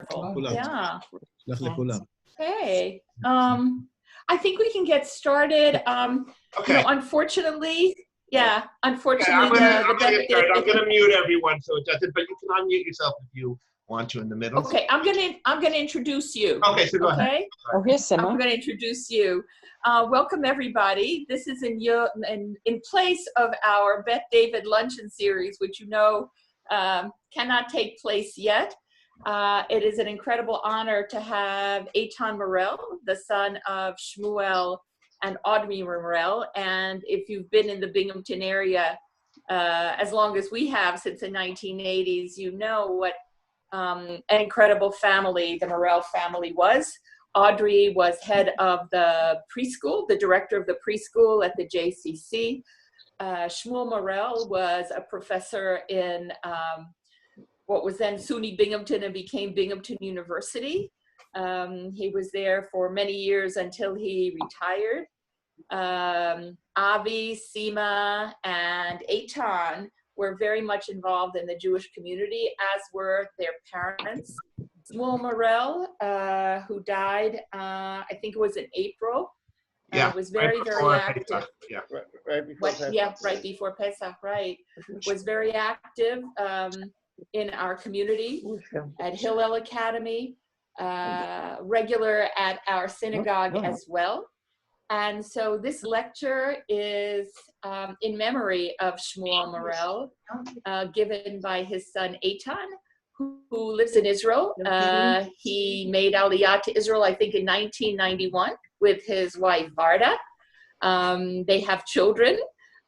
Yeah. לכולם. Okay. I think we can get started. Okay. You know, unfortunately, yeah, unfortunately, Okay, I'm the gonna get started. I'm gonna mute everyone so it doesn't, but you can unmute yourself if you want to in the middle. Okay, I'm gonna introduce you. Okay, so go ahead. Oh, here's Sima. I'm going to introduce you. Welcome, everybody. This is in place of our Beth David Luncheon Series, which you know cannot take place yet. It is an incredible honor to have Eitan Morel, the son of Shmuel and Audrey Morel. And if you've been in the Binghamton area as long as we have, since the 1980s, you know what an incredible family the Morel family was. Audrey was head of the preschool, the director of the preschool at the JCC. Shmuel Morel was a professor in what was then SUNY Binghamton and became Binghamton University. He was there for many years until he retired. Avi, Sima, and Eitan were very much involved in the Jewish community, as were their parents. Shmuel Morel, who died, I think it was in April, was very, very active. Right before Pesach. Right before Pesach, right. Was very active in our community, at Hillel Academy, regular at our synagogue as well. And so this lecture is in memory of Shmuel Morel, given by his son Eitan, who lives in Israel. He made Aliyah to Israel, I think, in 1991 with his wife Varda. They have children,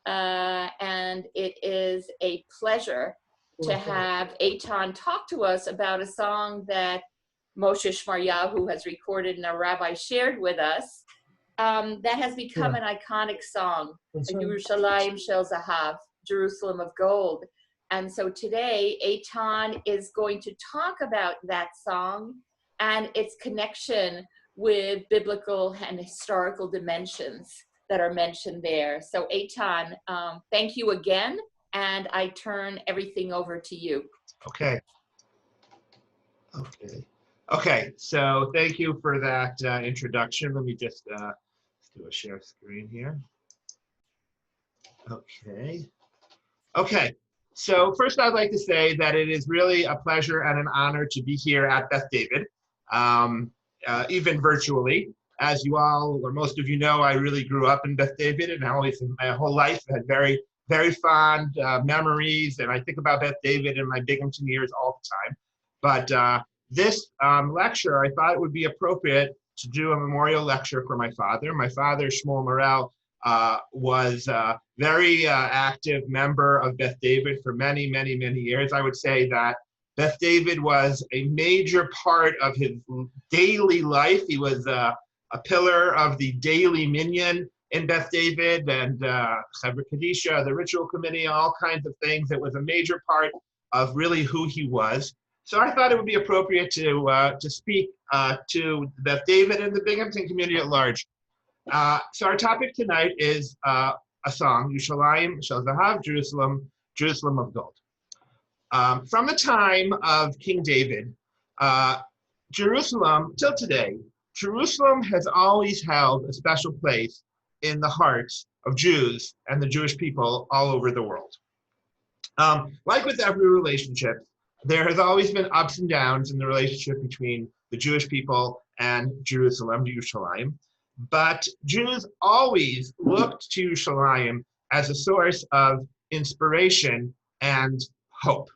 and it is a pleasure to have Eitan talk to us about a song that Moshe Shmaryahu has recorded and a rabbi shared with us. That has become an iconic song, Yerushalayim Shel Zahav, Jerusalem of Gold. And so today, Eitan is going to talk about that song and its connection with biblical and historical dimensions that are mentioned there. So Eitan, thank you again, and I turn everything over to you. Okay, so thank you for that introduction. Let me just do a share screen here. Okay, so first I'd like to say that it is really a pleasure and an honor to be here at Beth David, even virtually. As you all, or most of you know, I really grew up in Beth David, and always in my whole life had very, very fond memories, and I think about Beth David in my Binghamton years all the time. But this lecture, I thought it would be appropriate to do a memorial lecture for my father. My father, Shmuel Morel, was a very active member of Beth David for many, many, many years. I would say that Beth David was a major part of his daily life. He was a pillar of the daily minyan in Beth David and Chevra Kadisha, the ritual committee, all kinds of things. It was a major part of really who he was. So I thought it would be appropriate to speak to Beth David and the Binghamton community at large. So our topic tonight is a song, Yerushalayim Shel Zahav, Jerusalem of Gold. From the time of King David, Jerusalem, till today, Jerusalem has always held a special place in the hearts of Jews and the Jewish people all over the world. Like with every relationship, there has always been ups and downs in the relationship between the Jewish people and Jerusalem, Yerushalayim. But Jews always looked to Yerushalayim as a source of inspiration and hope.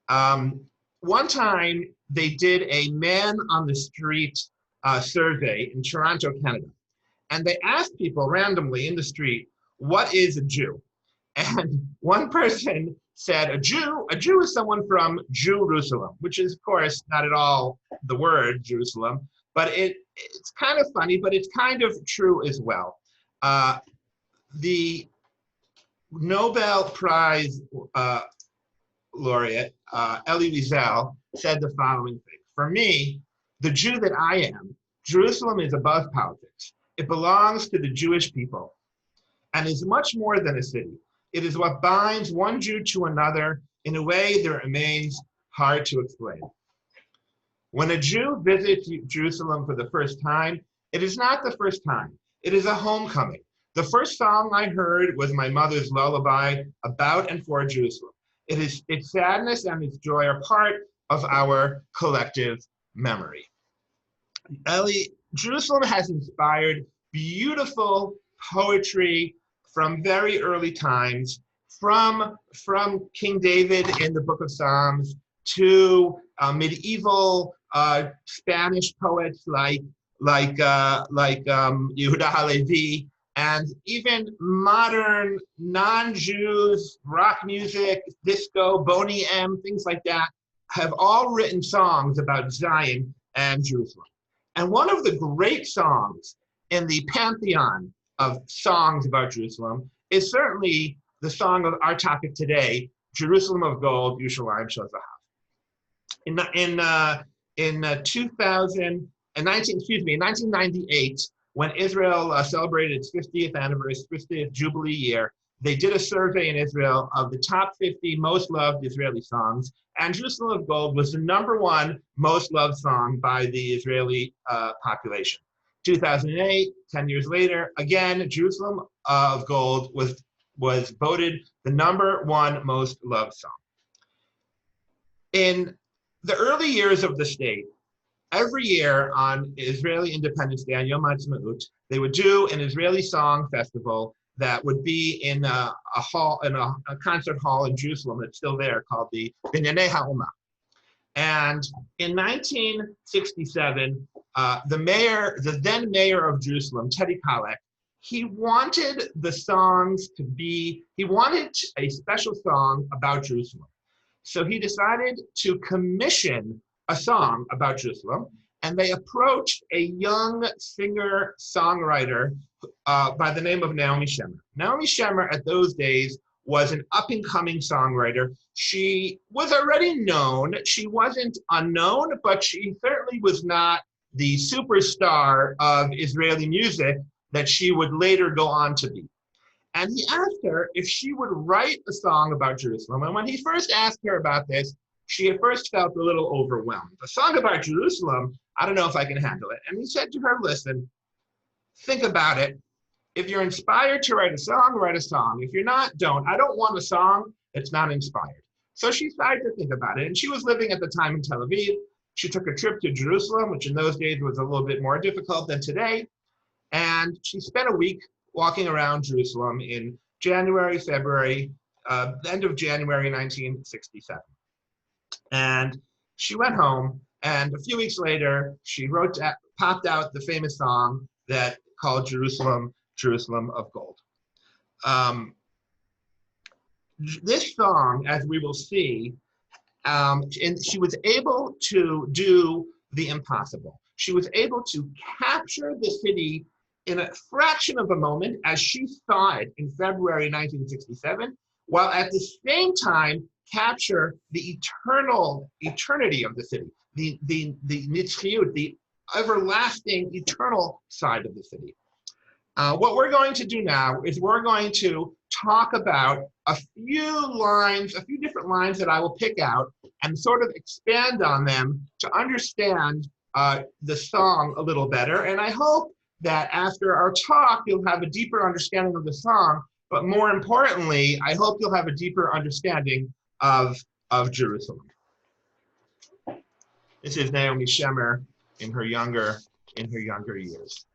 One time, they did a man on the street survey in Toronto, Canada. And they asked people randomly in the street, what is a Jew? And one person said, a Jew is someone from Jerusalem, which is, of course, not at all the word Jerusalem, but it's kind of funny, but it's kind of true as well. The Nobel Prize laureate, Elie Wiesel, said the following thing. For me, the Jew that I am, Jerusalem is above politics. It belongs to the Jewish people and is much more than a city. It is what binds one Jew to another in a way that remains hard to explain. When a Jew visits Jerusalem for the first time, it is not the first time. It is a homecoming. The first song I heard was my mother's lullaby about and for Jerusalem. Its sadness and its joy are part of our collective memory. Jerusalem has inspired beautiful poetry from very early times, from King David in the Book of Psalms to medieval Spanish poets like Yehuda Halevi, and even modern non-Jews, rock music, disco, Boney M, things like that, have all written songs about Zion and Jerusalem. And one of the great songs in the pantheon of songs about Jerusalem is certainly the song of our topic today, Jerusalem of Gold, Yerushalayim Shel Zahav. In 1998, when Israel celebrated its 50th anniversary, 50th Jubilee year, they did a survey in Israel of the top 50 most loved Israeli songs, and Jerusalem of Gold was the #1 most loved song by the Israeli population. 2008, 10 years later, again, Jerusalem of Gold was voted the #1 most loved song. In the early years of the state, every year on Israeli Independence Day, on Yom Ha'atzmaut, they would do an Israeli song festival that would be in a concert hall in Jerusalem that's still there, called the Binyanei Ha'Umah. And in 1967, the then mayor of Jerusalem, Teddy Kollek, he wanted a special song about Jerusalem. So he decided to commission a song about Jerusalem, and they approached a young singer-songwriter by the name of Naomi Shemer. Naomi Shemer at those days was an up-and-coming songwriter. She was already known. She wasn't unknown, but she certainly was not the superstar of Israeli music that she would later go on to be. And he asked her if she would write a song about Jerusalem. And when he first asked her about this, she at first felt a little overwhelmed. A song about Jerusalem, I don't know if I can handle it. And he said to her, listen, think about it. If you're inspired to write a song, write a song. If you're not, don't. I don't want a song that's not inspired. So she started to think about it. And she was living at the time in Tel Aviv. She took a trip to Jerusalem, which in those days was a little bit more difficult than today. And she spent a week walking around Jerusalem in January, February, end of January 1967. And she went home, and a few weeks later, she popped out the famous song that called Jerusalem, Jerusalem of Gold. This song, as we will see, and she was able to do the impossible. She was able to capture the city in a fraction of a moment as she saw it in February 1967, while at the same time capture the eternity of the city, the nitzchiyut, the everlasting, eternal side of the city. What we're going to do now is we're going to talk about a few different lines that I will pick out and sort of expand on them to understand the song a little better. And I hope that after our talk, you'll have a deeper understanding of the song, but more importantly, I hope you'll have a deeper understanding of Jerusalem. This is Naomi Shemer in her younger years.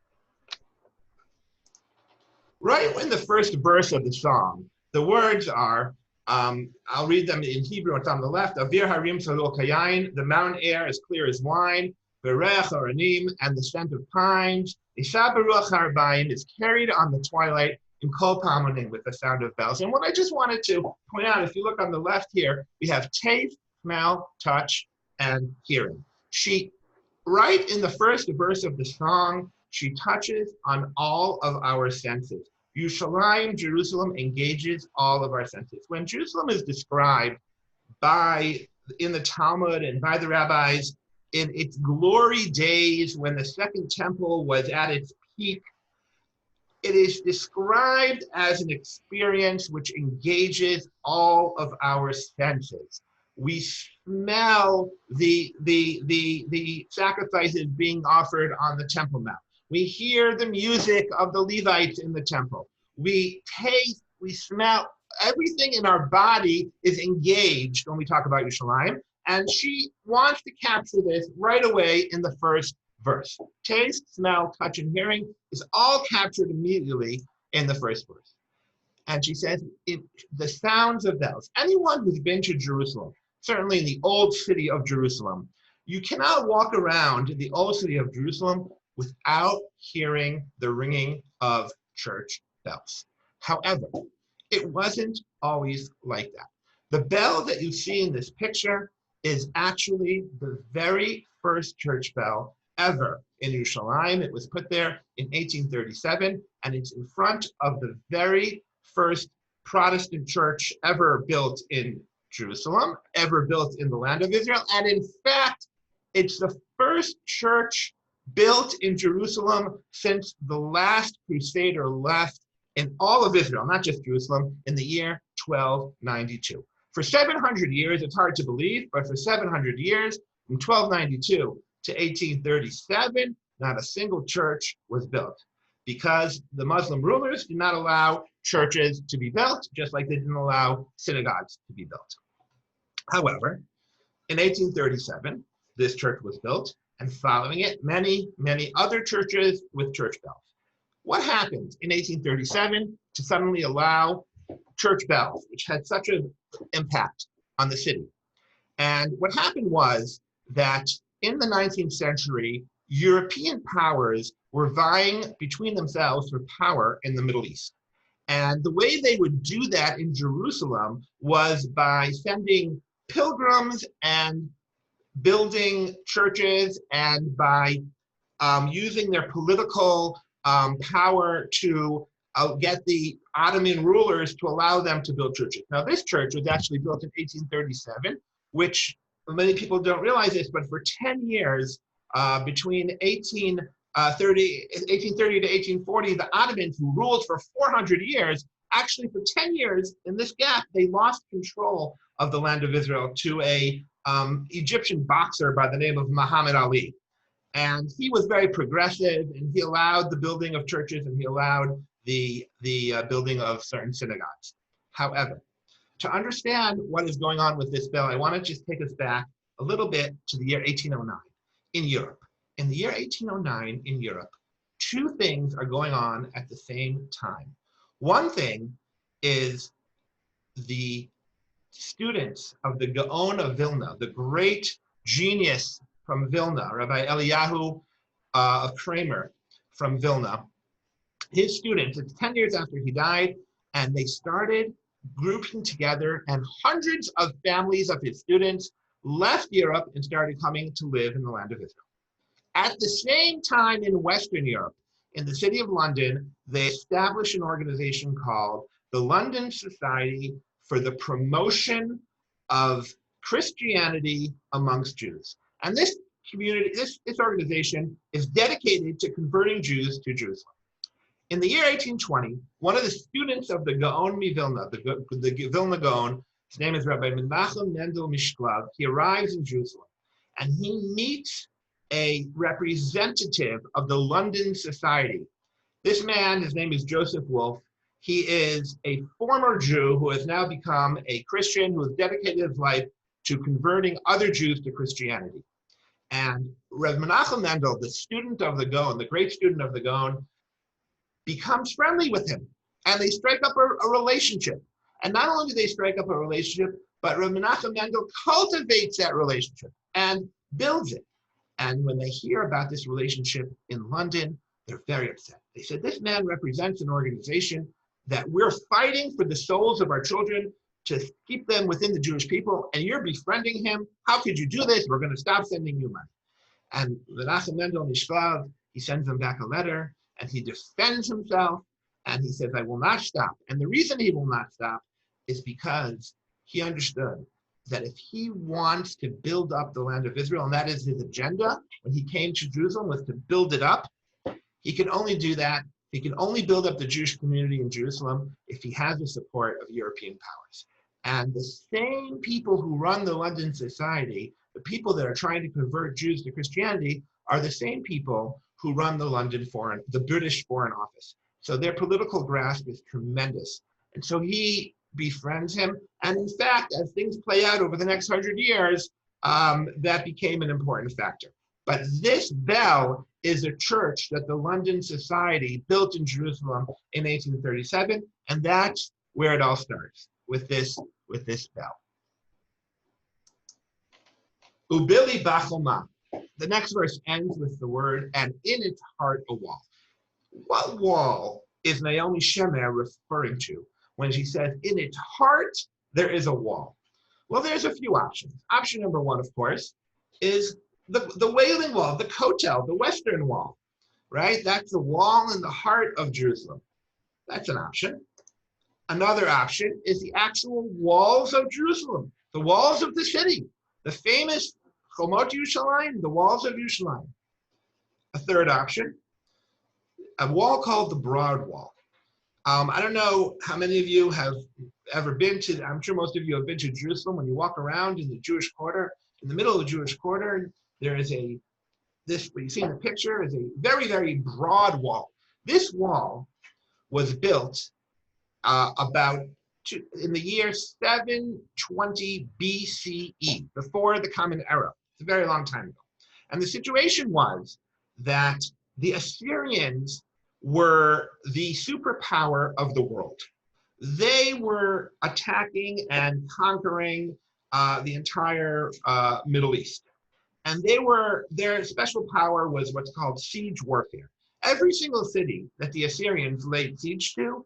Right in the first verse of the song, the words are, I'll read them in Hebrew, it's on the left, Avir harim salul kayain, the mountain air is clear as wine, Berech aranim, and the scent of pines, Isha beruach harbayim is carried on the twilight, in kol pamonim, with the sound of bells. And what I just wanted to point out, if you look on the left here, we have taste, smell, touch, and hearing. Right in the first verse of the song, she touches on all of our senses. Yerushalayim, Jerusalem, engages all of our senses. When Jerusalem is described in the Talmud and by the rabbis in its glory days when the Second Temple was at its peak, it is described as an experience which engages all of our senses. We smell the sacrifices being offered on the Temple Mount. We hear the music of the Levites in the temple. We taste, we smell, everything in our body is engaged when we talk about Yerushalayim. And she wants to capture this right away in the first verse. Taste, smell, touch, and hearing is all captured immediately in the first verse. And she says, the sounds of bells. Anyone who's been to Jerusalem, certainly in the old city of Jerusalem, you cannot walk around the old city of Jerusalem without hearing the ringing of church bells. However, it wasn't always like that. The bell that you see in this picture is actually the very first church bell ever in Yerushalayim. It was put there in 1837, and it's in front of the very first Protestant church ever built in Jerusalem, ever built in the land of Israel. And in fact, it's the first church built in Jerusalem since the last crusader left in all of Israel, not just Jerusalem, in the year 1292. For 700 years, it's hard to believe, but for 700 years, from 1292 to 1837, not a single church was built because the Muslim rulers did not allow churches to be built, just like they didn't allow synagogues to be built. However, in 1837, this church was built, and following it, many, many other churches with church bells. What happened in 1837 to suddenly allow church bells, which had such an impact on the city? And what happened was that in the 19th century, European powers were vying between themselves for power in the Middle East. And the way they would do that in Jerusalem was by sending pilgrims and building churches, and by using their political power to get the Ottoman rulers to allow them to build churches. Now, this church was actually built in 1837, which many people don't realize this, but for 10 years, between 1830 to 1840, the Ottomans, who ruled for 400 years, actually for 10 years, in this gap, they lost control of the land of Israel to a Egyptian boxer by the name of Muhammad Ali. And he was very progressive, and he allowed the building of churches, and he allowed the building of certain synagogues. However, to understand what is going on with this bell, I want to just take us back a little bit to the year 1809 in Europe. In the year 1809 in Europe, two things are going on at the same time. One thing is the students of the Gaon of Vilna, the great genius from Vilna, Rabbi Eliyahu of Kramer from Vilna. His students, it's 10 years after he died, and they started grouping together, and hundreds of families of his students left Europe and started coming to live in the land of Israel. At the same time in Western Europe, in the city of London, they established an organization called the London Society for the Promotion of Christianity amongst Jews. And this community, this organization is dedicated to converting Jews to Jerusalem. In the year 1820, one of the students of the Gaon Vilna, the Vilna Gaon, his name is Rabbi Menachem Mendel Mishklav, he arrives in Jerusalem, and he meets a representative of the London Society. This man, his name is Joseph Wolf. He is a former Jew who has now become a Christian, who has dedicated his life to converting other Jews to Christianity. And Rev Menachem Mendel, the student of the Gaon, the great student of the Gaon, becomes friendly with him, and they strike up a relationship. And not only do they strike up a relationship, but Rev Menachem Mendel cultivates that relationship and builds it. And when they hear about this relationship in London, they're very upset. They said, this man represents an organization that we're fighting for the souls of our children to keep them within the Jewish people, and you're befriending him. How could you do this? We're going to stop sending you money. And Menachem Mendel Mishklav, he sends them back a letter, and he defends himself, and he says, I will not stop. And the reason he will not stop is because he understood that if he wants to build up the land of Israel, and that is his agenda when he came to Jerusalem, was to build it up, he can only do that, he can only build up the Jewish community in Jerusalem if he has the support of European powers. And the same people who run the London Society, the people that are trying to convert Jews to Christianity, are the same people who run the British Foreign Office. So their political grasp is tremendous. And so he befriends him. And in fact, as things play out over the next 100 years, that became an important factor. But this bell is a church that the London Society built in Jerusalem in 1837, and that's where it all starts, with this bell. Ubili bachoma. The next verse ends with the word, and in its heart a wall. What wall is Naomi Shemer referring to when she says, in its heart there is a wall? Well, there's a few options. Option number one, of course, is the Wailing Wall, the Kotel, the Western Wall, right? That's the wall in the heart of Jerusalem. That's an option. Another option is the actual walls of Jerusalem, the walls of the city, the famous Chomot Yerushalayim, the walls of Yerushalayim. A third option, a wall called the Broad Wall. I don't know how many of you have ever been to, I'm sure most of you have been to Jerusalem. When you walk around in the Jewish quarter, in the middle of the Jewish quarter, there is what you see in the picture is a very, very broad wall. This wall was built in the year 720 BCE, before the Common Era. It's a very long time ago. And the situation was that the Assyrians were the superpower of the world. They were attacking and conquering the entire Middle East. And their special power was what's called siege warfare. Every single city that the Assyrians laid siege to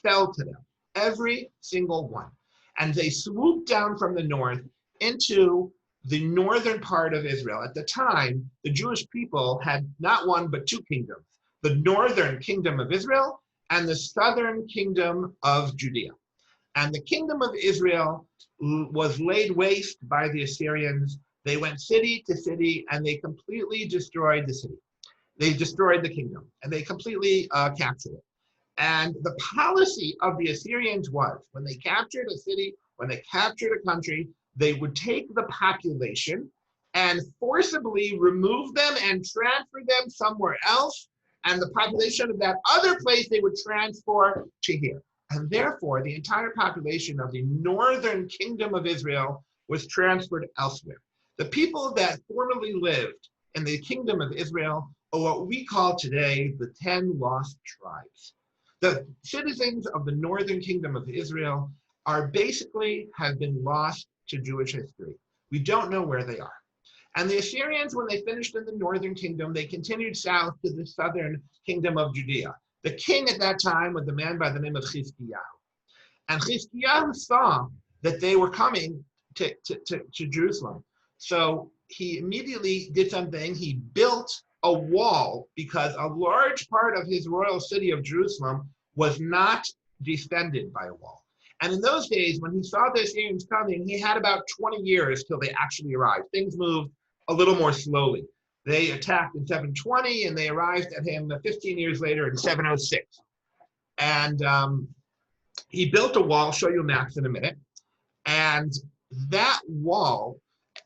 fell to them, every single one. And they swooped down from the north into the northern part of Israel. At the time, the Jewish people had not one but two kingdoms, the northern kingdom of Israel and the southern kingdom of Judea. And the kingdom of Israel was laid waste by the Assyrians. They went city to city and they completely destroyed the city. They destroyed the kingdom and they completely captured it. And the policy of the Assyrians was, when they captured a city, when they captured a country, they would take the population and forcibly remove them and transfer them somewhere else. And the population of that other place they would transfer to here. And therefore, the entire population of the northern kingdom of Israel was transferred elsewhere. The people that formerly lived in the kingdom of Israel are what we call today the 10 lost tribes. The citizens of the northern kingdom of Israel have been lost to Jewish history. We don't know where they are. And the Assyrians, when they finished in the northern kingdom, they continued south to the southern kingdom of Judea. The king at that time was a man by the name of Chizkiyahu. And Chizkiyahu saw that they were coming to Jerusalem. So he immediately did something. He built a wall because a large part of his royal city of Jerusalem was not defended by a wall. And in those days, when he saw the Assyrians coming, he had about 20 years till they actually arrived. Things moved a little more slowly. They attacked in 720 and they arrived at him 15 years later in 706. And he built a wall, I'll show you maps in a minute. And that wall,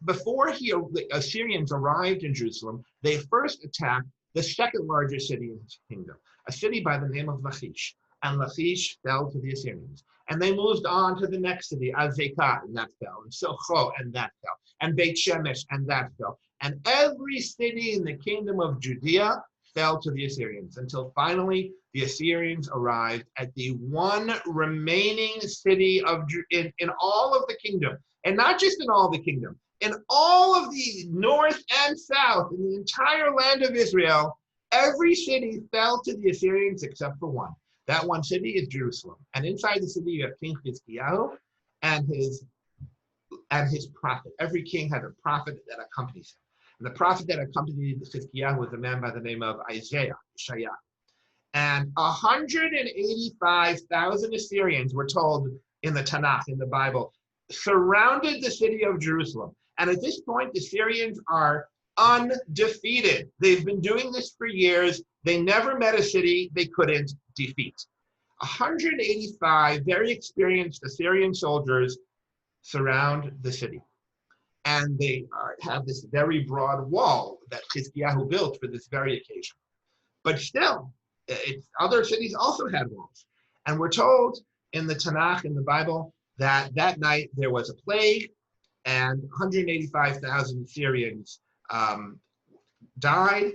before the Assyrians arrived in Jerusalem, they first attacked the second largest city in his kingdom, a city by the name of Lachish. And Lachish fell to the Assyrians. And they moved on to the next city, Azekah, and that fell, and Socho, and that fell, and Beit Shemesh, and that fell. And every city in the kingdom of Judea fell to the Assyrians, until finally the Assyrians arrived at the one remaining city in all of the kingdom, and not just in all the kingdom, in all of the north and south, in the entire land of Israel, every city fell to the Assyrians except for one. That one city is Jerusalem. And inside the city, you have King Chizkiyahu and his prophet. Every king had a prophet that accompanies him. And the prophet that accompanied Chizkiyahu was a man by the name of Isaiah. And 185,000 Assyrians, we're told in the Tanakh, in the Bible, surrounded the city of Jerusalem. And at this point, the Syrians are undefeated. They've been doing this for years. They never met a city they couldn't defeat. 185 very experienced Assyrian soldiers surround the city. And they have this very broad wall that Chizkiyahu built for this very occasion. But still, other cities also had walls. And we're told in the Tanakh, in the Bible, that that night there was a plague and 185,000 Syrians died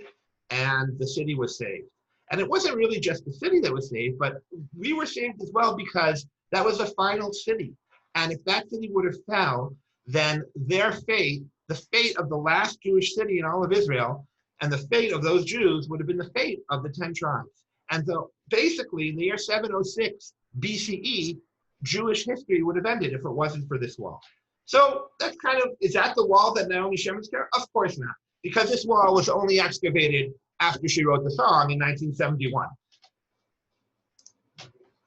and the city was saved. And it wasn't really just the city that was saved, but we were saved as well because that was the final city. And if that city would have fell, then their fate, the fate of the last Jewish city in all of Israel, and the fate of those Jews would have been the fate of the 10 tribes. And so basically in the year 706 BCE, Jewish history would have ended if it wasn't for this wall. So that's kind of, is that the wall that Naomi Shemer's there? Of course not, because this wall was only excavated after she wrote the song in 1971.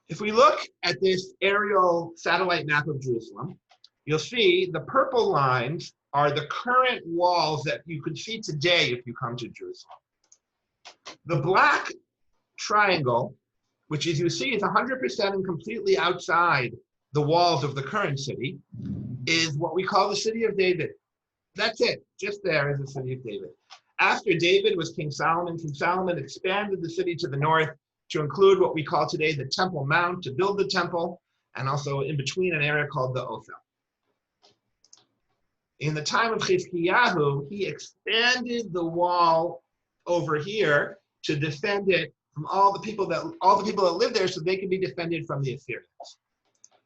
If we look at this aerial satellite map of Jerusalem, you'll see the purple lines are the current walls that you could see today if you come to Jerusalem. The black triangle, which as you see is 100% and completely outside the walls of the current city, is what we call the city of David. That's it, just there is the city of David. After David was King Solomon expanded the city to the north to include what we call today the Temple Mount, to build the temple, and also in between an area called the Ophel. In the time of Chizkiyahu, he expanded the wall over here to defend it from all the people that lived there, so they could be defended from the Assyrians.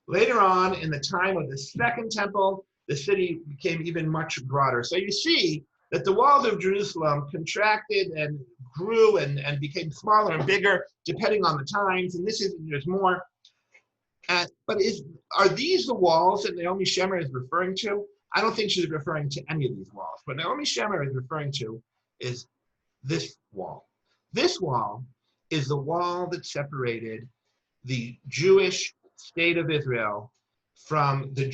Later on, in the time of the second temple, the city became even much broader. So you see that the walls of Jerusalem contracted and grew and became smaller and bigger depending on the times, and there's more. But are these the walls that Naomi Shemer is referring to? I don't think she's referring to any of these walls. What Naomi Shemer is referring to is this wall. This wall is the wall that separated the Jewish state of Israel from the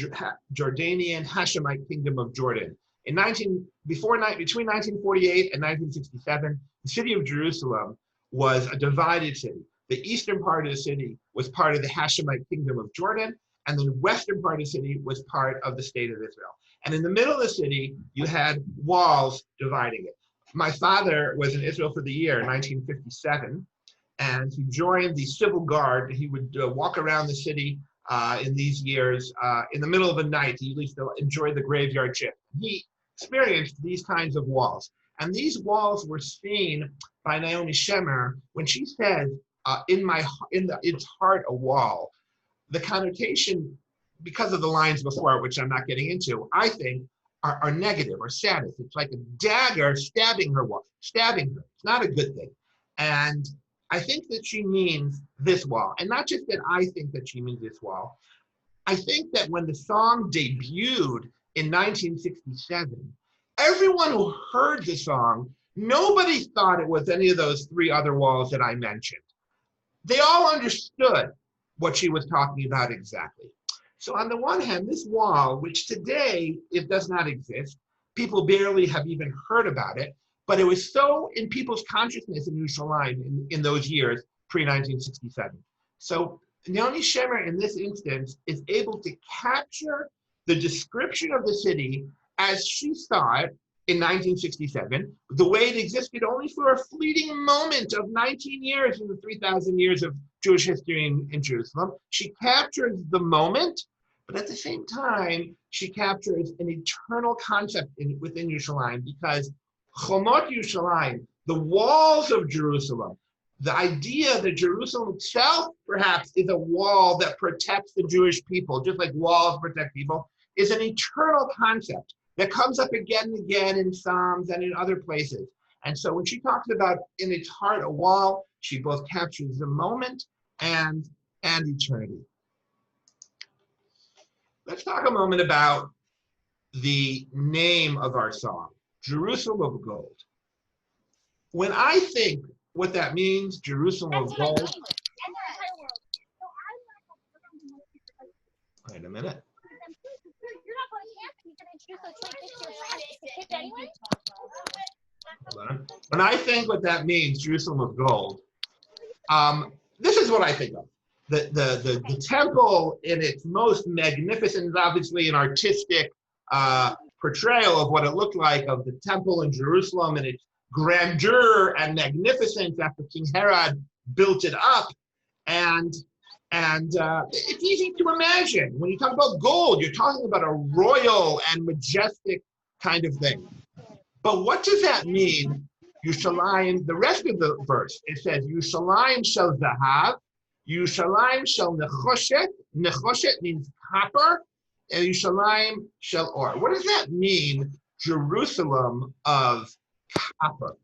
Jordanian Hashemite kingdom of Jordan. Between 1948 and 1967, the city of Jerusalem was a divided city. The eastern part of the city was part of the Hashemite kingdom of Jordan, and the western part of the city was part of the state of Israel. And in the middle of the city, you had walls dividing it. My father was in Israel for the year 1957, and he joined the civil guard. He would walk around the city in these years. In the middle of the night, he used to enjoy the graveyard shift. He experienced these kinds of walls. And these walls were seen by Naomi Shemer when she said, its heart a wall. The connotation, because of the lines before, which I'm not getting into, I think are negative or sadist. It's like a dagger stabbing her. It's not a good thing. And I think that she means this wall. And not just that I think that she means this wall. I think that when the song debuted in 1967, everyone who heard the song, nobody thought it was any of those three other walls that I mentioned. They all understood what she was talking about exactly. So on the one hand, this wall, which today it does not exist, people barely have even heard about it, but it was so in people's consciousness in Yerushalayim in those years, pre-1967. So Naomi Shemer in this instance is able to capture the description of the city as she saw it in 1967, the way it existed only for a fleeting moment of 19 years in the 3,000 years of Jewish history in Jerusalem. She captures the moment, but at the same time, she captures an eternal concept within Yerushalayim, because Chomot Yerushalayim, the walls of Jerusalem, the idea that Jerusalem itself perhaps is a wall that protects the Jewish people, just like walls protect people, is an eternal concept that comes up again and again in Psalms and in other places. And so when she talks about in its heart a wall, she both captures the moment and eternity. Let's talk a moment about the name of our song, Jerusalem of Gold. When I think what that means, Jerusalem of Gold. Wait a minute. Hold on. When I think what that means, Jerusalem of Gold, this is what I think of. the temple in its most magnificent, obviously an artistic portrayal of what it looked like of the temple in Jerusalem and its grandeur and magnificence after King Herod built it up. And it's easy to imagine. When you talk about gold, you're talking about a royal and majestic kind of thing. But what does that mean? Yushalayim, the rest of the verse, it says, Yushalayim shel zahav, Yushalayim shel nechoshet. Nechoshet means copper, and Yushalayim shel or. What does that mean, Jerusalem of copper?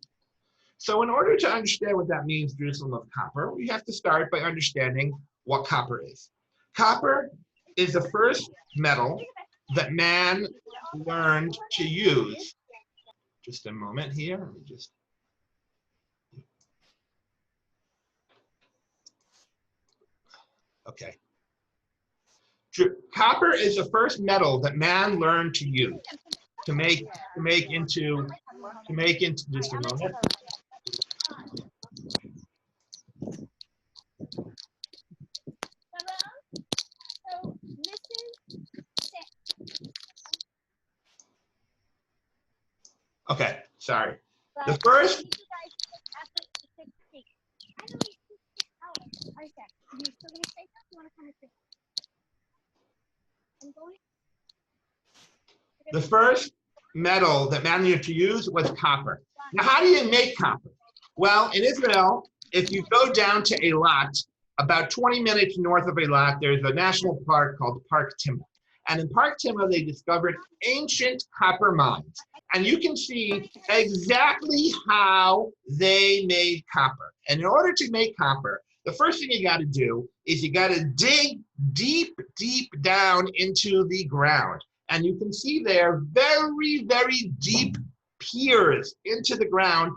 So in order to understand what that means, Jerusalem of copper, we have to start by understanding what copper is. Copper is the first metal that man learned to use. Just a moment here. Let me just. Okay. Copper is the first metal that man learned to use to make into just a moment. Okay, sorry. The first. The first metal that man needed to use was copper. Now, how do you make copper? Well, in Israel, if you go down to Eilat, about 20 minutes north of Eilat, there's a national park called Park Timna. And in Park Timna, they discovered ancient copper mines. And you can see exactly how they made copper. And in order to make copper, the first thing you got to do is you got to dig deep, deep down into the ground. And you can see there very, very deep piers into the ground,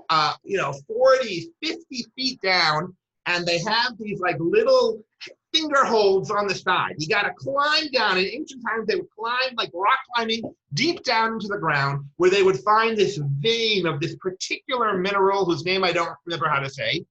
40, 50 feet down. And they have these like little finger holds on the side. You got to climb down. In ancient times, they would climb like rock climbing deep down into the ground where they would find this vein of this particular mineral whose name I don't remember how to say.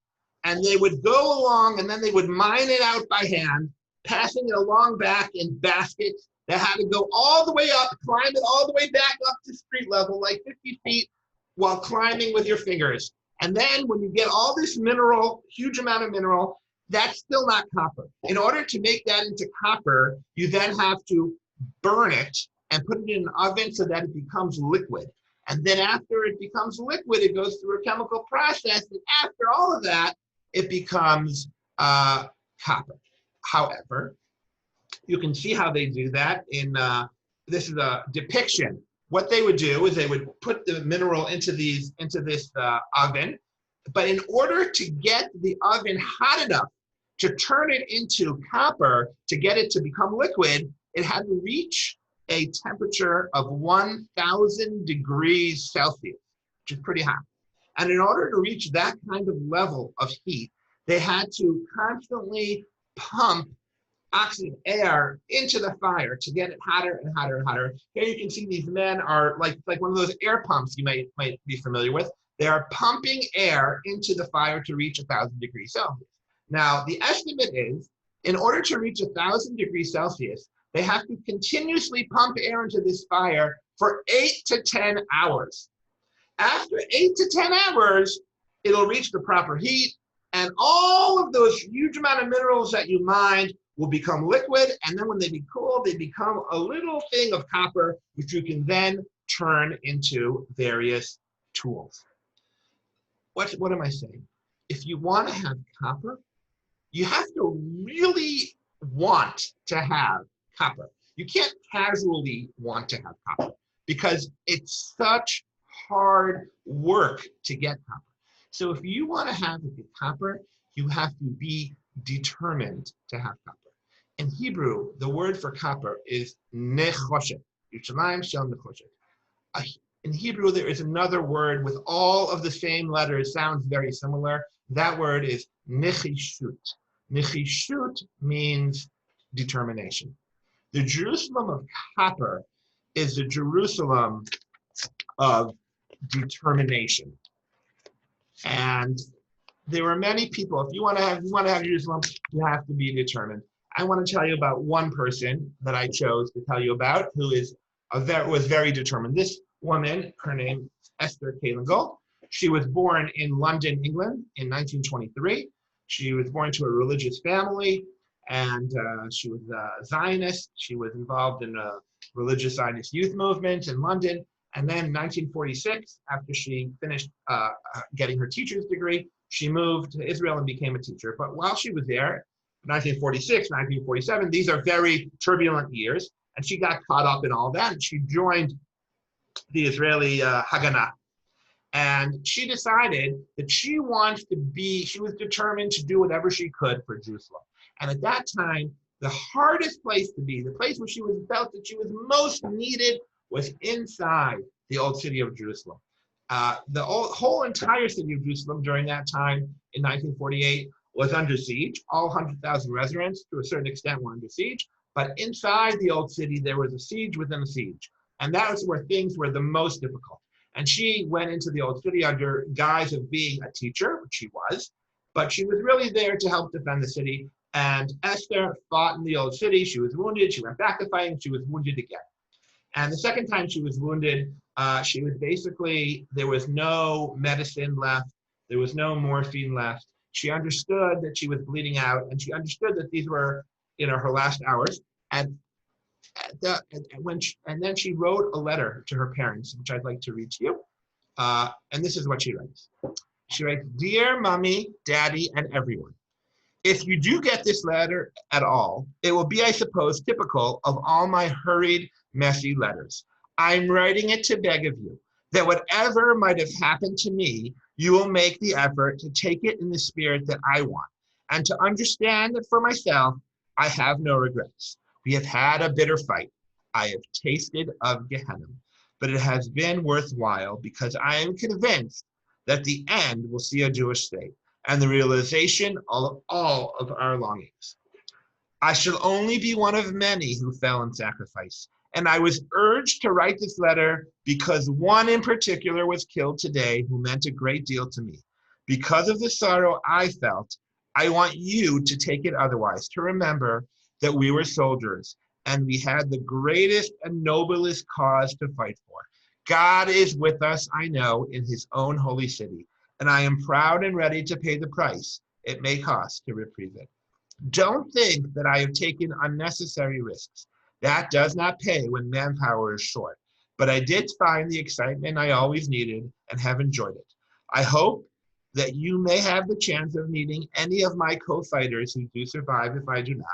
And they would go along and then they would mine it out by hand, passing it along back in baskets that had to go all the way up, climb it all the way back up to street level, like 50 feet, while climbing with your fingers. And then when you get all this mineral, huge amount of mineral, that's still not copper. In order to make that into copper, you then have to burn it and put it in an oven so that it becomes liquid. And then after it becomes liquid, it goes through a chemical process. And after all of that, it becomes copper. However, you can see how they do that in, this is a depiction. What they would do is they would put the mineral into this oven, but in order to get the oven hot enough to turn it into copper, to get it to become liquid, it had to reach a temperature of 1,000 degrees Celsius, which is pretty hot. And in order to reach that kind of level of heat, they had to constantly pump oxygen, air into the fire to get it hotter and hotter and hotter. Here you can see these men are like one of those air pumps you might be familiar with. They are pumping air into the fire to reach 1,000 degrees Celsius. Now, the estimate is, in order to reach 1,000 degrees Celsius, they have to continuously pump air into this fire for 8 to 10 hours. After 8 to 10 hours, it'll reach the proper heat, and all of those huge amount of minerals that you mined will become liquid, and then when they be cool, they become a little thing of copper, which you can then turn into various tools. What am I saying? If you want to have copper, you have to really want to have copper. You can't casually want to have copper because it's such hard work to get copper. So if you want to have copper, you have to be determined to have copper. In Hebrew, the word for copper is nechoshet. Yerushalayim shel nechoshet. In Hebrew, there is another word with all of the same letters, sounds very similar. That word is nechishut. Nechishut means determination. The Jerusalem of copper is the Jerusalem of determination. And there were many people. If you want to have Jerusalem, you have to be determined. I want to tell you about one person that I chose to tell you about who was very determined. This woman, her name is Esther Kalengel. She was born in London, England in 1923. She was born to a religious family, and she was a Zionist. She was involved in a religious Zionist youth movement in London. And then in 1946, after she finished getting her teacher's degree, she moved to Israel and became a teacher. But while she was there, 1946, 1947, these are very turbulent years, and she got caught up in all that, and she joined the Israeli Haganah. And she decided that she was determined to do whatever she could for Jerusalem. And at that time, the hardest place to be, the place where she felt that she was most needed, was inside the old city of Jerusalem. The whole entire city of Jerusalem during that time in 1948 was under siege. All 100,000 residents, to a certain extent, were under siege. But inside the old city, there was a siege within a siege. And that was where things were the most difficult. And she went into the old city under guise of being a teacher, which she was, but she was really there to help defend the city. And Esther fought in the old city. She was wounded. She went back to fighting. She was wounded again. And the second time she was wounded, she was basically, there was no medicine left. There was no morphine left. She understood that she was bleeding out, and she understood that these were, her last hours. And then she wrote a letter to her parents, which I'd like to read to you. And this is what she writes. She writes, "Dear Mommy, Daddy, and everyone, if you do get this letter at all, it will be, I suppose, typical of all my hurried, messy letters. I'm writing it to beg of you that whatever might have happened to me, you will make the effort to take it in the spirit that I want, and to understand that for myself, I have no regrets. We have had a bitter fight. I have tasted of Gehenna, but it has been worthwhile because I am convinced that the end will see a Jewish state and the realization of all of our longings. I shall only be one of many who fell in sacrifice, and I was urged to write this letter because one in particular was killed today who meant a great deal to me. Because of the sorrow I felt, I want you to take it otherwise, to remember that we were soldiers and we had the greatest and noblest cause to fight for. God is with us, I know, in his own holy city, and I am proud and ready to pay the price it may cost to reprieve it. Don't think that I have taken unnecessary risks. That does not pay when manpower is short, but I did find the excitement I always needed and have enjoyed it. I hope that you may have the chance of meeting any of my co-fighters who do survive if I do not,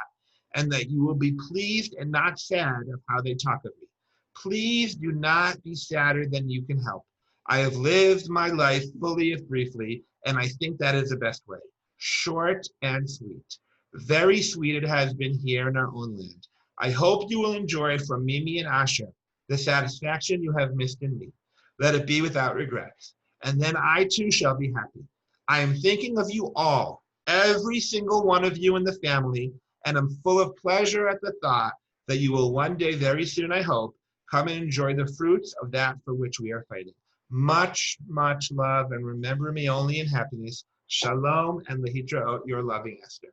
and that you will be pleased and not sad of how they talk of me. Please do not be sadder than you can help. I have lived my life fully if briefly, and I think that is the best way. Short and sweet. Very sweet it has been here in our own land. I hope you will enjoy from Mimi and Asher the satisfaction you have missed in me. Let it be without regrets, and then I too shall be happy. I am thinking of you all, every single one of you in the family, and I'm full of pleasure at the thought that you will one day, very soon, I hope, come and enjoy the fruits of that for which we are fighting. Much, much love, and remember me only in happiness. Shalom and lehitraot, your loving Esther."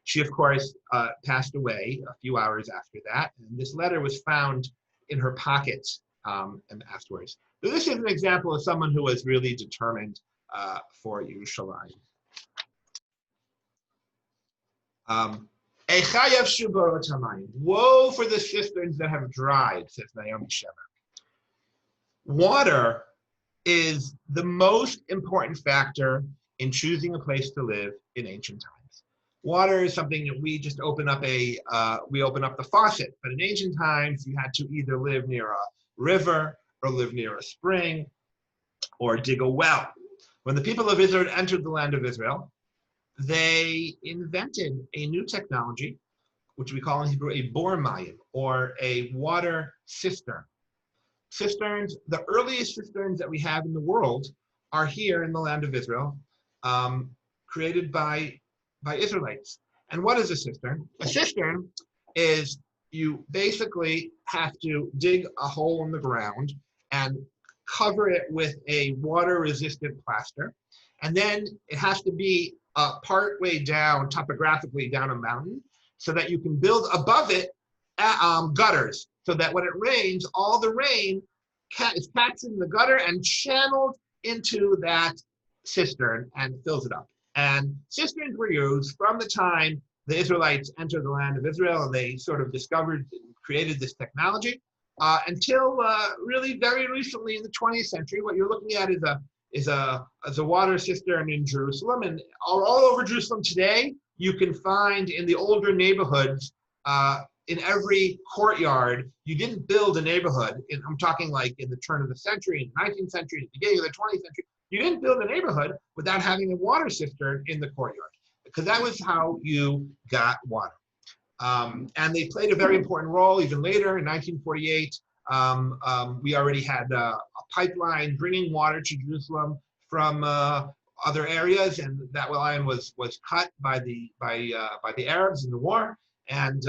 She, of course, passed away a few hours after that, and this letter was found in her pocket and afterwards. So this is an example of someone who was really determined for Yerushalayim. Woe for the cisterns that have dried, says Naomi Shemer. Water is the most important factor in choosing a place to live in ancient times. Water is something that we just open up the faucet. But in ancient times, you had to either live near a river or live near a spring or dig a well. When the people of Israel entered the land of Israel, they invented a new technology, which we call in Hebrew a bor mayim, or a water cistern. Cisterns, the earliest cisterns that we have in the world are here in the land of Israel, created by Israelites. And what is a cistern? A cistern is you basically have to dig a hole in the ground and cover it with a water-resistant plaster, and then it has to be part way down, topographically down a mountain, so that you can build above it gutters, so that when it rains, all the rain is catches in the gutter and channeled into that cistern and fills it up. And cisterns were used from the time the Israelites entered the land of Israel, and they sort of discovered and created this technology until really very recently in the 20th century. What you're looking at is a water cistern in Jerusalem, and all over Jerusalem today, you can find in the older neighborhoods, in every courtyard. You didn't build a neighborhood, I'm talking like in the turn of the century, in the 19th century, the beginning of the 20th century, you didn't build a neighborhood without having a water cistern in the courtyard, because that was how you got water. And they played a very important role even later in 1948. We already had a pipeline bringing water to Jerusalem from other areas, and that line was cut by the Arabs in the war, and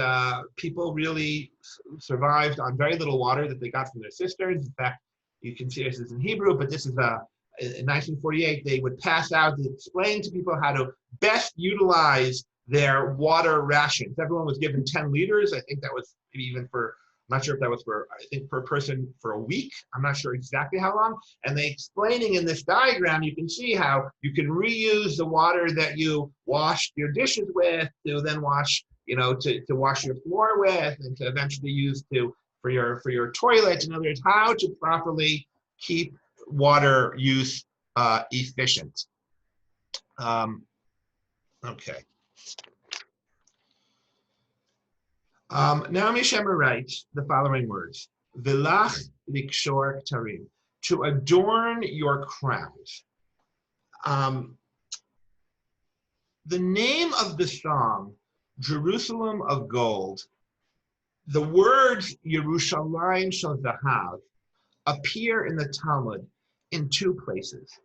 people really survived on very little water that they got from their cisterns. In fact, you can see this is in Hebrew, but this is in 1948, they would pass out, they explain to people how to best utilize their water rations. Everyone was given 10 liters. I think that was maybe even for, I'm not sure if that was for, I think per person for a week. I'm not sure exactly how long. And they explaining in this diagram, you can see how you can reuse the water that you washed your dishes with to then wash, to wash your floor with, and to eventually use for your toilet. In other words, how to properly keep water use efficient. Okay. Naomi Shemer writes the following words: Vilach likshor ktarim, to adorn your crowns. The name of the song, Jerusalem of Gold, the words Yerushalayim shel Zahav appear in the Talmud in two places.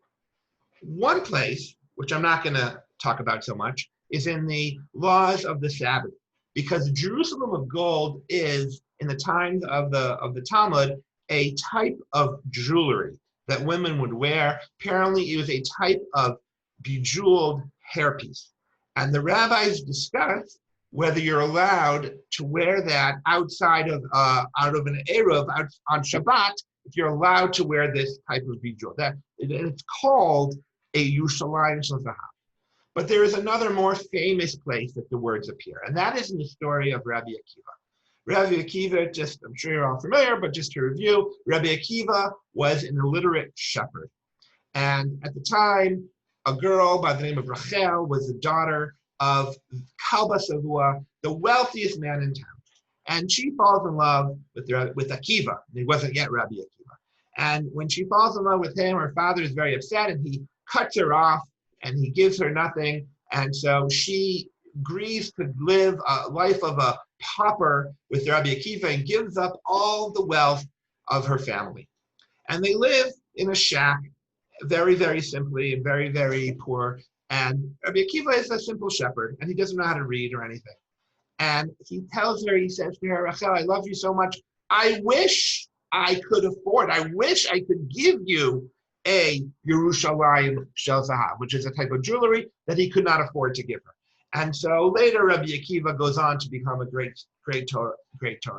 One place, which I'm not going to talk about so much, is in the laws of the Sabbath, because Jerusalem of Gold is, in the times of the Talmud, a type of jewelry that women would wear. Apparently, it was a type of bejeweled hairpiece, and the rabbis discuss whether you're allowed to wear that outside of an eruv on Shabbat. If you're allowed to wear this type of bejewel, it's called a Yerushalayim shel Zahav. But there is another more famous place that the words appear, and that is in the story of Rabbi Akiva. Rabbi Akiva, I'm sure you're all familiar, but just to review, Rabbi Akiva was an illiterate shepherd. And at the time, a girl by the name of Rachel was the daughter of Kalba Savua, the wealthiest man in town. And she falls in love with Akiva. He wasn't yet Rabbi Akiva. And when she falls in love with him, her father is very upset, and he cuts her off, and he gives her nothing. And so she agrees to live a life of a pauper with Rabbi Akiva and gives up all the wealth of her family. And they live in a shack, very, very simply and very, very poor. And Rabbi Akiva is a simple shepherd, and he doesn't know how to read or anything. And he says to her, Rachel, I love you so much. I wish I could afford, I wish I could give you a Yerushalayim shel Zahav, which is a type of jewelry that he could not afford to give her. And so later, Rabbi Akiva goes on to become a great Torah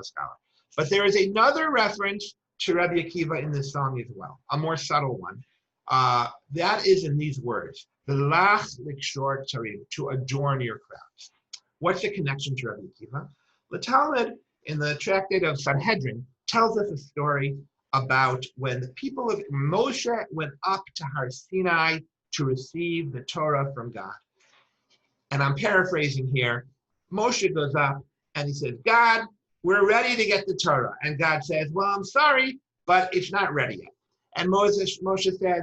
scholar. But there is another reference to Rabbi Akiva in this song as well, a more subtle one. That is in these words, V'lach likshor ktarim, to adorn your crowns. What's the connection to Rabbi Akiva? The Talmud, in the tractate of Sanhedrin, tells us a story about when the people of Moshe went up to Har Sinai to receive the Torah from God. And I'm paraphrasing here. Moshe goes up and he says, God, we're ready to get the Torah. And God says, well, I'm sorry, but it's not ready yet. And Moshe says,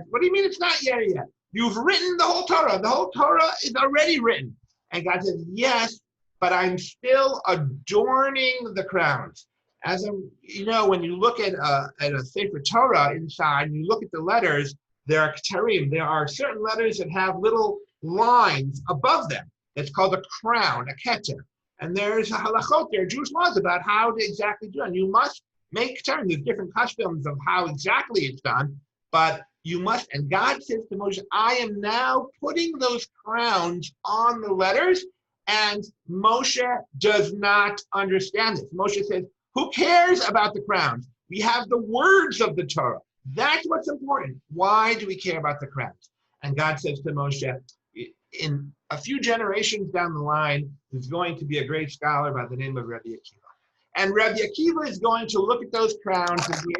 what do you mean it's not ready yet? You've written the whole Torah. The whole Torah is already written. And God says, yes, but I'm still adorning the crowns. When you look at a Sefer Torah inside, and you look at the letters, there are ktarim. There are certain letters that have little lines above them. It's called a crown, a keter. And there's a halachot, there are Jewish laws about how to exactly do it. And you must make ktarim. There's different customs of how exactly it's done. but you must, and God says to Moshe, I am now putting those crowns on the letters, and Moshe does not understand this. Moshe says, who cares about the crowns? We have the words of the Torah. That's what's important. Why do we care about the crowns? And God says to Moshe, in a few generations down the line, there's going to be a great scholar by the name of Rabbi Akiva. And Rabbi Akiva is going to look at those crowns and be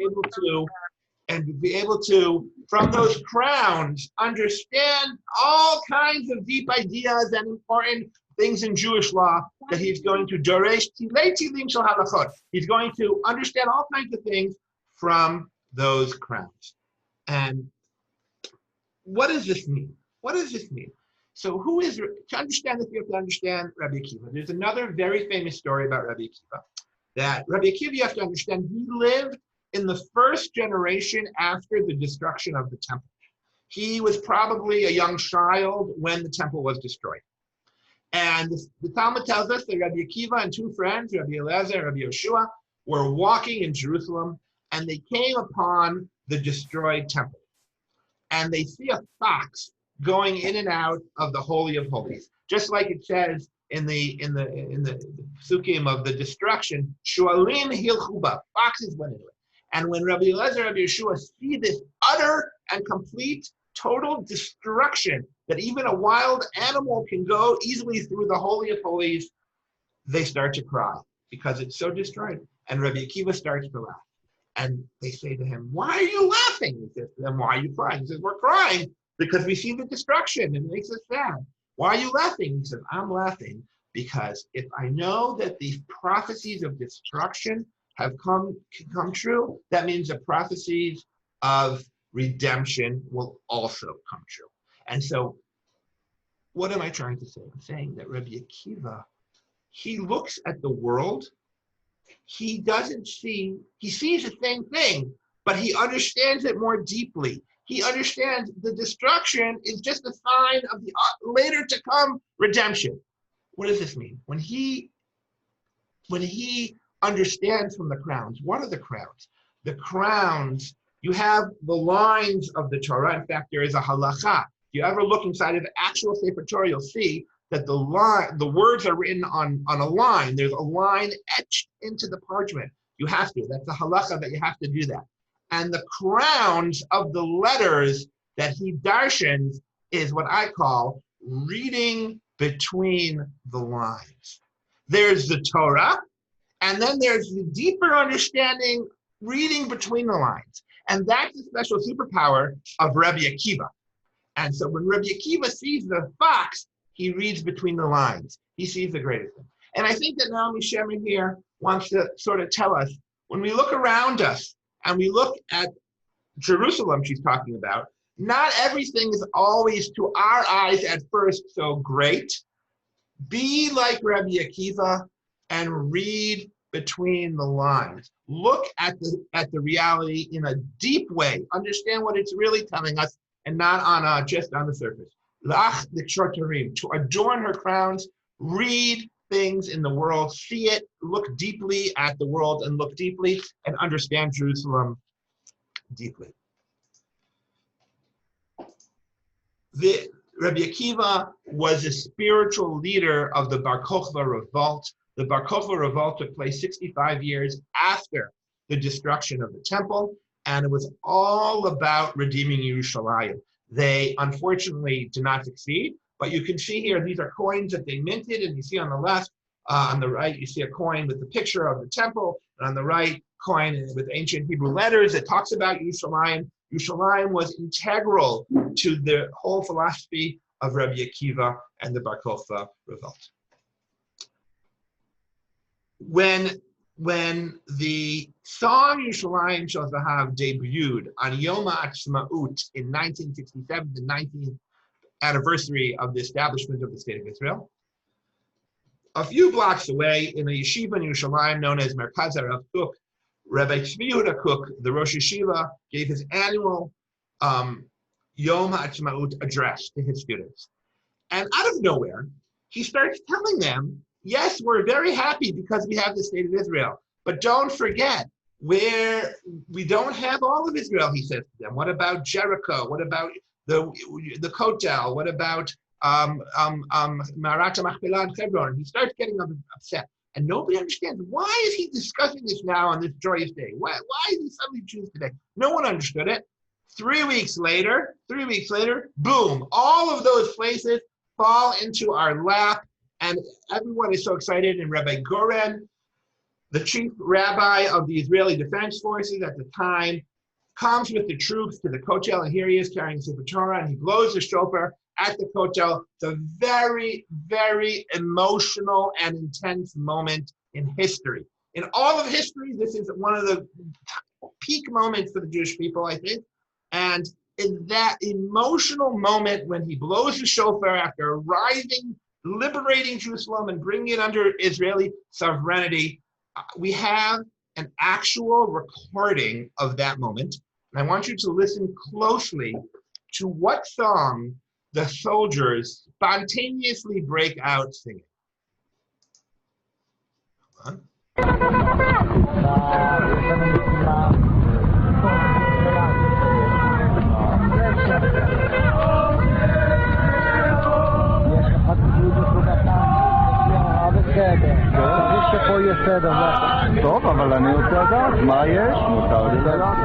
able to, from those crowns, understand all kinds of deep ideas and important things in Jewish law that he's going to doresh tilei tilim shel halachot. He's going to understand all kinds of things from those crowns. And what does this mean? What does this mean? So to understand this, you have to understand Rabbi Akiva. There's another very famous story about Rabbi Akiva. That Rabbi Akiva, you have to understand, he lived in the first generation after the destruction of the temple. He was probably a young child when the temple was destroyed. And the Talmud tells us that Rabbi Akiva and two friends, Rabbi Eliezer and Rabbi Yoshua, were walking in Jerusalem, and they came upon the destroyed temple. And they see a fox going in and out of the Holy of Holies, just like it says in the psukim of the destruction, Shualim hilchuba, foxes went into it. And when Rabbi Eliezer and Rabbi Yeshua see this utter and complete, total destruction, that even a wild animal can go easily through the Holy of Holies, they start to cry because it's so destroyed. And Rabbi Akiva starts to laugh. And they say to him, why are you laughing? He says to them, why are you crying? He says, we're crying because we see the destruction and it makes us sad. Why are you laughing? He says, I'm laughing because if I know that the prophecies of destruction have come true, that means the prophecies of redemption will also come true. And so, what am I trying to say? I'm saying that Rabbi Akiva, he looks at the world, he sees the same thing, but he understands it more deeply. He understands the destruction is just a sign of the later to come redemption. What does this mean? When he understands from the crowns, what are the crowns? The crowns, you have the lines of the Torah. In fact, there is a halacha. If you ever look inside of the actual Sefer Torah, you'll see that the words are written on a line. There's a line etched into the parchment. You have to. That's the halacha that you have to do that. And the crowns of the letters that he darshans is what I call reading between the lines. There's the Torah, and then there's the deeper understanding, reading between the lines. And that's the special superpower of Rabbi Akiva. And so when Rabbi Akiva sees the fox, he reads between the lines. He sees the greater thing. And I think that Naomi Shemin here wants to sort of tell us, when we look around us and we look at Jerusalem she's talking about, not everything is always to our eyes at first so great. Be like Rabbi Akiva and read between the lines. Look at the reality in a deep way. Understand what it's really telling us and not just on the surface. Lach l'kshotarim, to adorn her crowns, read things in the world, see it, look deeply at the world and look deeply and understand Jerusalem deeply. Rabbi Akiva was a spiritual leader of the Bar Kokhba revolt. The Bar Kokhba revolt took place 65 years after the destruction of the temple, and it was all about redeeming Yerushalayim. They unfortunately did not succeed, but you can see here, these are coins that they minted, and you see on the left, on the right, you see a coin with the picture of the temple, and on the right, coin with ancient Hebrew letters that talks about Yerushalayim. Yerushalayim was integral to the whole philosophy of Rabbi Akiva and the Bar Kokhba revolt. When the song Yerushalayim Shel Zahav debuted on Yom HaAtzmaut in 1967, the 19th anniversary of the establishment of the State of Israel, a few blocks away in a yeshiva in Yerushalayim known as Merkaz HaRav Kook, Rabbi Tzvi Yehuda Kook, the Rosh Yeshiva, gave his annual Yom HaAtzmaut address to his students. And out of nowhere, he starts telling them, yes, we're very happy because we have the State of Israel, but don't forget where we don't have all of Israel, he says to them. What about Jericho? What about the Kotel? What about Marat Machpelah and Hebron? He starts getting upset. And nobody understands, why is he discussing this now on this joyous day? Why is he suddenly choosing today? No one understood it. 3 weeks later, boom, all of those places fall into our lap, and everyone is so excited. And Rabbi Goren, the chief rabbi of the Israeli Defense Forces at the time, comes with the troops to the Kotel, and here he is carrying Sefer Torah, and he blows the shofar at the Kotel. It's a very, very emotional and intense moment in history. In all of history, this is one of the peak moments for the Jewish people, I think. And in that emotional moment when he blows the shofar after arriving, liberating Jerusalem and bringing it under Israeli sovereignty, we have an actual recording of that moment. And I want you to listen closely to what song the soldiers spontaneously break out singing. Hold טוב, אבל אני רוצה לדעת מה יש, מותר לי לדעת.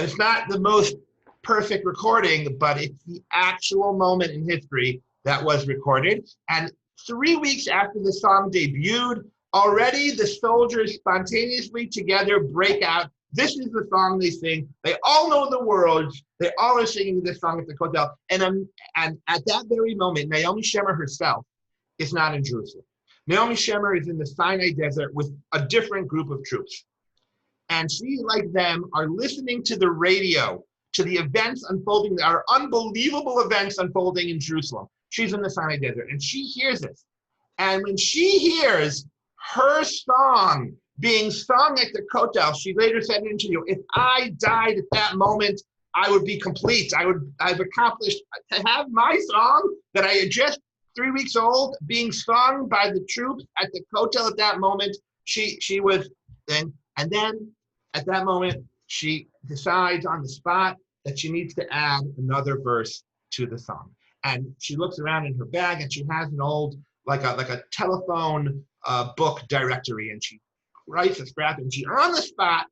It's not the most perfect recording, but it's the actual moment in history that was recorded. And 3 weeks after the song debuted, already the soldiers spontaneously together break out. This is the song they sing. They all know the words. They all are singing this song at the Kotel. And at that very moment, Naomi Shemer herself is not in Jerusalem. Naomi Shemer is in the Sinai desert with a different group of troops. And she, like them, are listening to the radio, to the events unfolding. There are unbelievable events unfolding in Jerusalem. She's in the Sinai desert, and she hears this. And when she hears her song being sung at the Kotel, she later said in an interview, if I died at that moment, I would be complete. I've accomplished to have my song that I had just 3 weeks old being sung by the troops at the Kotel at that moment. She was then, and then at that moment, she decides on the spot that she needs to add another verse to the song. And she looks around in her bag and she has an old, like a telephone book directory, and she writes a scrap, and she on the spot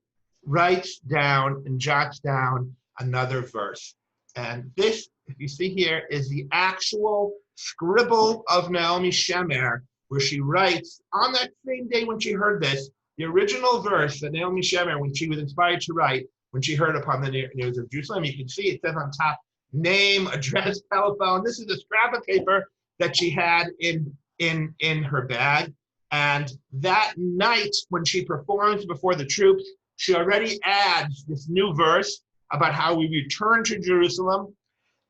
writes down and jots down another verse. And this, if you see here, is the actual scribble of Naomi Shemer, where she writes on that same day when she heard this, the original verse that Naomi Shemer, when she was inspired to write, when she heard upon the news of Jerusalem. You can see it says on top, name, address, telephone. This is a scrap of paper that she had in her bag. And that night, when she performs before the troops, she already adds this new verse about how we return to Jerusalem.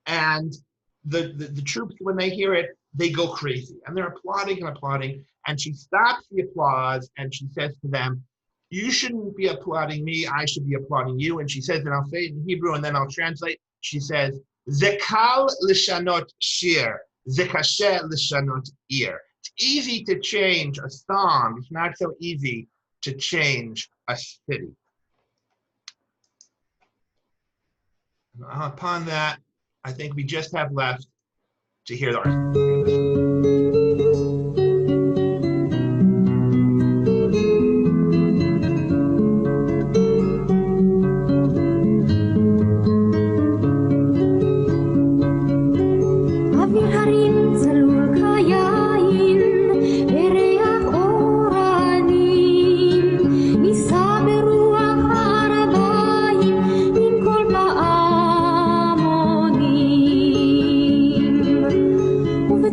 And the troops, when they hear it, they go crazy. And they're applauding and applauding. And she stops the applause and she says to them, you shouldn't be applauding me, I should be applauding you. And she says, and I'll say it in Hebrew and then I'll translate. She says, Zekal lishanot shir, zekashe lishanot ir. It's easy to change a song. It's not so easy to change a city. And upon that, I think we just have left to hear the rest.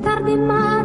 Tarde más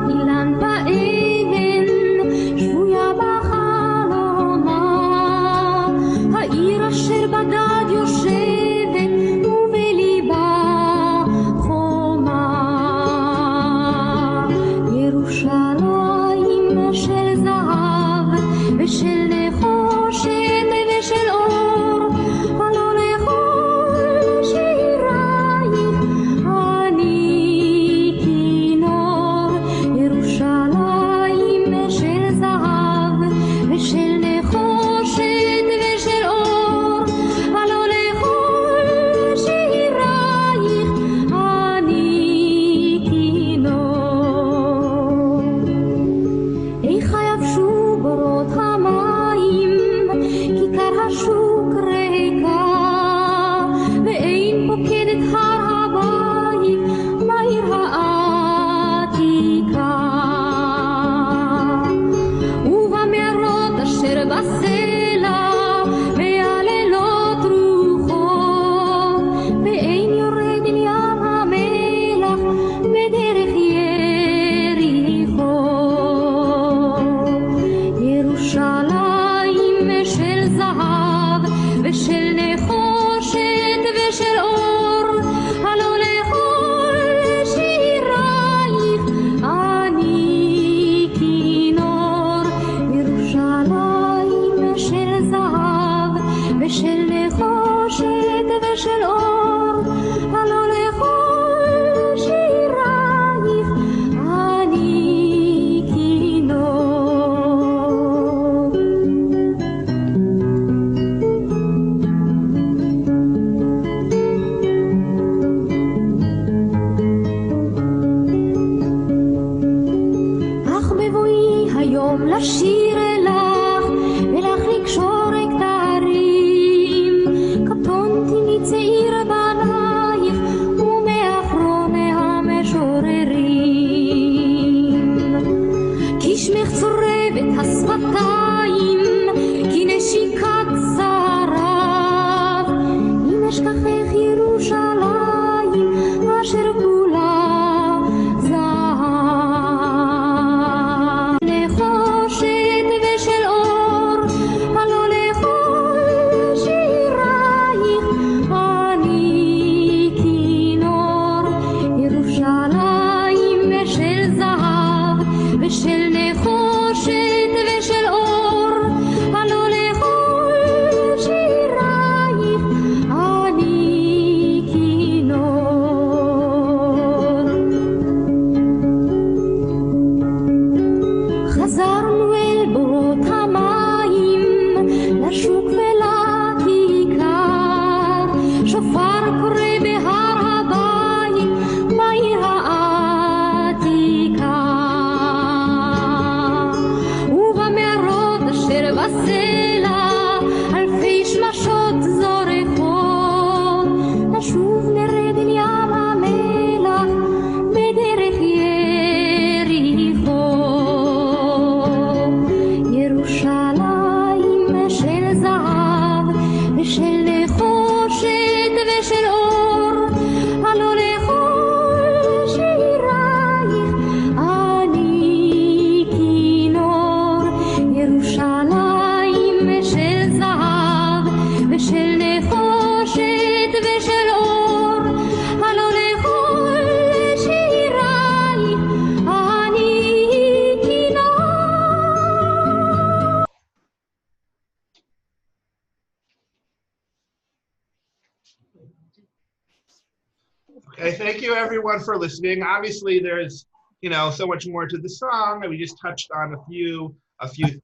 Okay, thank you everyone for listening. Obviously, there's so much more to the song, and we just touched on a few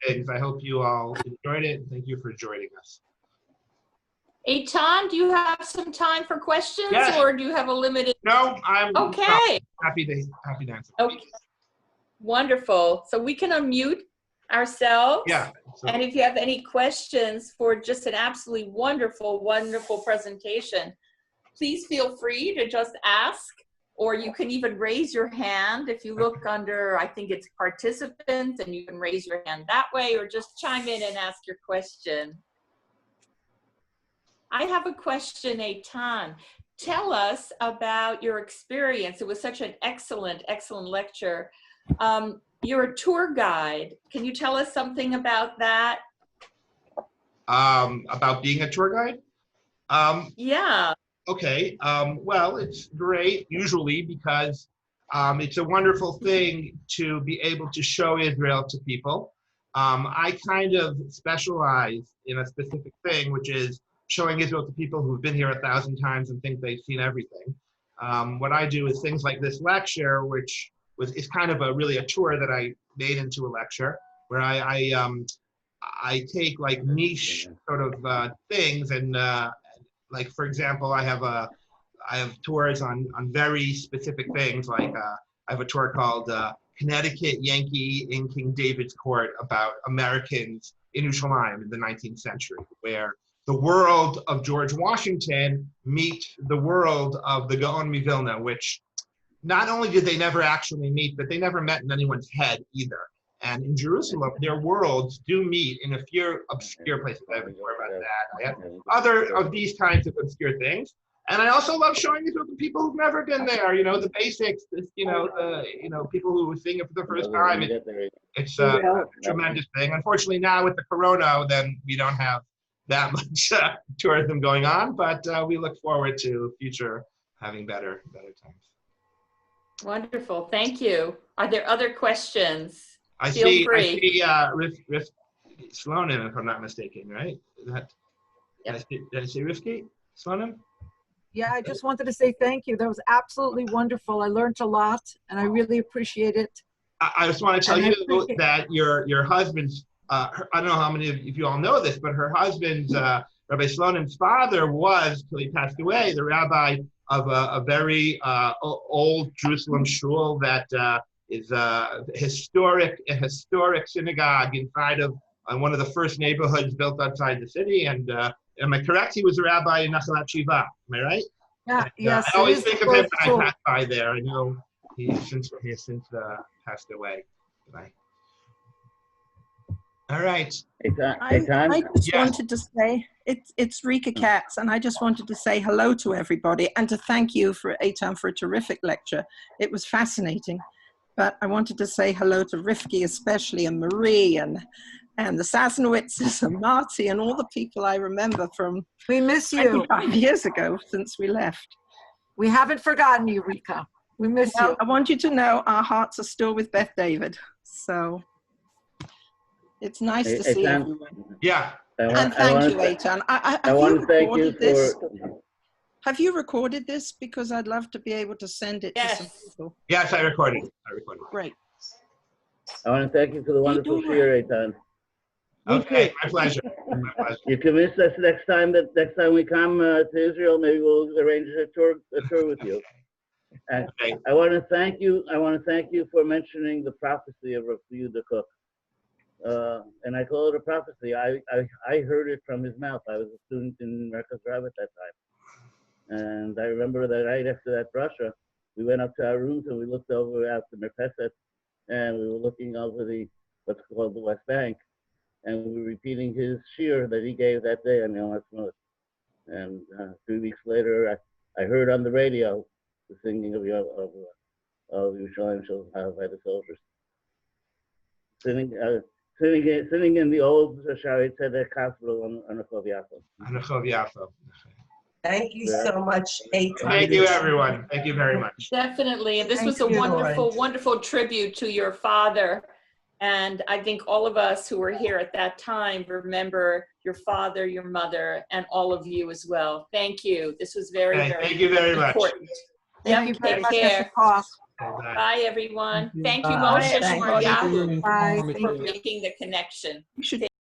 things. I hope you all enjoyed it. Thank you for joining us. Eitan, do you have some time for questions, Yes. or do you have a limited? No, I'm okay. Happy to answer. Okay, wonderful. So we can unmute ourselves. Yeah. And if you have any questions for just an absolutely wonderful, wonderful presentation, please feel free to just ask, or you can even raise your hand. If you look under, I think it's participants, and you can raise your hand that way, or just chime in and ask your question. I have a question, Eitan. Tell us about your experience. It was such an excellent, excellent lecture. You're a tour guide. Can you tell us something about that? About being a tour guide? Yeah. Okay. Well, it's great usually because it's a wonderful thing to be able to show Israel to people. I kind of specialize in a specific thing, which is showing Israel to people who've been here 1,000 times and think they've seen everything. What I do is things like this lecture, which is kind of really a tour that I made into a lecture, where I take like niche sort of things, and like for example, I have tours on very specific things. Like I have a tour called Connecticut Yankee in King David's Court, about Americans in Yerushalayim in the 19th century, where the world of George Washington meet the world of the Gaon Mivilna, which not only did they never actually meet, but they never met in anyone's head either. And in Jerusalem, their worlds do meet in a few obscure places. I have more about that. I have other of these kinds of obscure things. And I also love showing it to people who've never been there, the basics, people who were seeing it for the first time. It's a tremendous thing. Unfortunately, now with the corona, then we don't have that much tourism going on, but we look forward to future having better times. Wonderful, thank you. Are there other questions? I see Rif Slonim, if I'm not mistaken, right? Did I say Rifki Slonim? Yeah, I just wanted to say thank you. That was absolutely wonderful. I learned a lot, and I really appreciate it. I just want to tell you that your husband's, I don't know how many of you all know this, but her husband's, Rabbi Slonim's father was, till he passed away, the rabbi of a very old Jerusalem shul that is a historic synagogue inside of one of the first neighborhoods built outside the city. And am I correct? He was a rabbi in Nachalat Shiva. Am I right? Yeah. Yes. I always think of him when I pass by there. I know he has since passed away. Bye. All right. I just wanted to say, it's Rika Katz, and I just wanted to say hello to everybody and to thank you, Eitan, for a terrific lecture. It was fascinating. But I wanted to say hello to Rifki especially, and Marie, and the Sasnowitzes, and Marty, and all the people I remember from we miss you 25 years ago since we left. We haven't forgotten you, Rika. We miss you. I want you to know our hearts are still with Beth David. So it's nice to see everyone. Yeah. And thank you, Eitan. I want to thank you this? Have you recorded this? Because I'd love to be able to send it to some people. Yes, I recorded. Great. I want to thank you for the wonderful cheer, Eitan. Okay, my pleasure. You convince us next time we come to Israel, maybe we'll arrange a tour with you. And okay. I want to thank you for mentioning the prophecy of Rav Yehuda Kook. And I call it a prophecy. I heard it from his mouth. I was a student in Merkaz Rav at that time. And I remember that right after that brasha, we went up to our rooms and we looked over at the Merpeset, and we were looking over what's called the West Bank, and we were repeating his shir that he gave that day on Yom Ha'atzmaut. And 3 weeks later, I heard on the radio the singing of Yerushalayim Shel by the soldiers. Sitting in the old Shaarei Tzedek hospital on Rehov Yafo. Thank you so much, Eitan. Thank you, everyone. Thank you very much. Definitely. And this was a wonderful, wonderful tribute to your father. And I think all of us who were here at that time remember your father, your mother, and all of you as well. Thank you. This was very, very thank you very important. much. Thank you very take much, care. Mr. Koff. Bye. Bye, everyone. Thank you, Bye. Moshe Thank Shmuryahu, Bye. for making the connection. You should